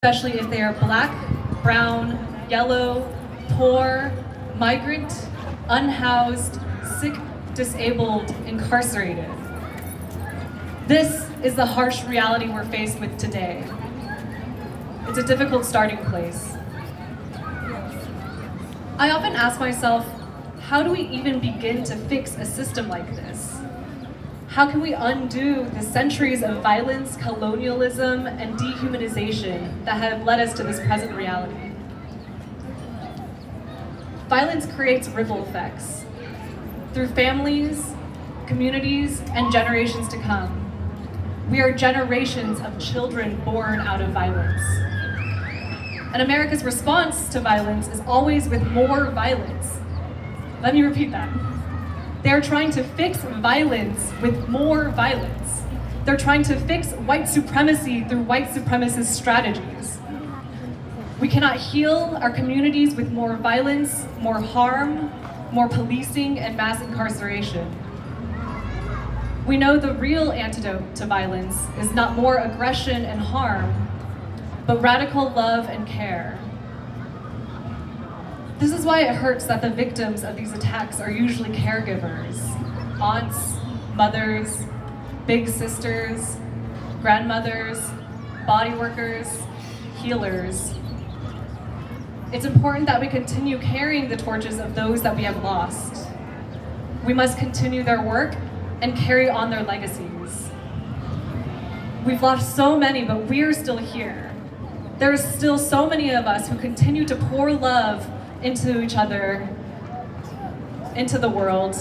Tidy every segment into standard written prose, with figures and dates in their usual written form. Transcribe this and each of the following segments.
especially if they are black, brown, yellow, poor, migrant, unhoused, sick, disabled, incarcerated. This is the harsh reality we're faced with today. It's a difficult starting place. I often ask myself, how do we even begin to fix a system like this? How can we undo the centuries of violence, colonialism, and dehumanization that have led us to this present reality? Violence creates ripple effects through families, communities, and generations to come. We are generations of children born out of violence. And America's response to violence is always with more violence. Let me repeat that. They're trying to fix violence with more violence. They're trying to fix white supremacy through white supremacist strategies. We cannot heal our communities with more violence, more harm, more policing, and mass incarceration. We know the real antidote to violence is not more aggression and harm, but radical love and care. This is why it hurts that the victims of these attacks are usually caregivers, aunts, mothers, big sisters, grandmothers, body workers, healers. It's important that we continue carrying the torches of those that we have lost. We must continue their work and carry on their legacies. We've lost so many, but we're still here. There are still so many of us who continue to pour love into each other, into the world.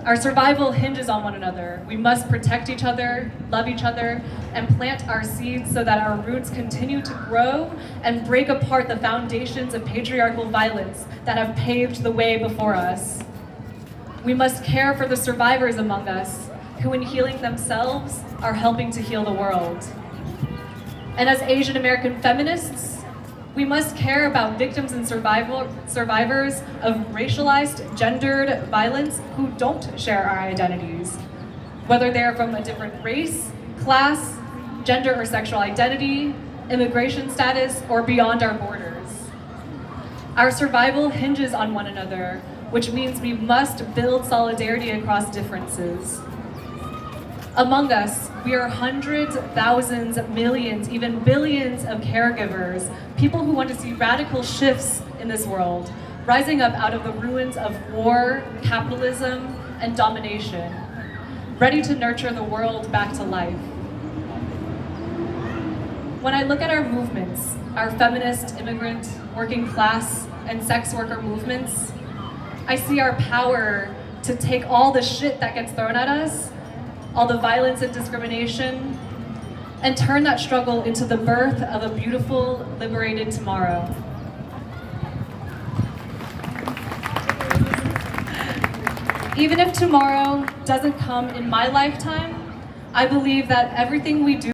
Our survival hinges on one another. We must protect each other, love each other, and plant our seeds so that our roots continue to grow and break apart the foundations of patriarchal violence that have paved the way before us. We must care for the survivors among us who, in healing themselves, are helping to heal the world. And as Asian American feminists, we must care about victims and survivors of racialized, gendered violence who don't share our identities, whether they're from a different race, class, gender or sexual identity, immigration status, or beyond our borders. Our survival hinges on one another, which means we must build solidarity across differences. Among us, we are hundreds, thousands, millions, even billions of caregivers, people who want to see radical shifts in this world, rising up out of the ruins of war, capitalism, and domination, ready to nurture the world back to life. When I look at our movements, our feminist, immigrant, working class, and sex worker movements, I see our power to take all the shit that gets thrown at us, all the violence and discrimination, and turn that struggle into the birth of a beautiful, liberated tomorrow. Even if tomorrow doesn't come in my lifetime, I believe that everything we do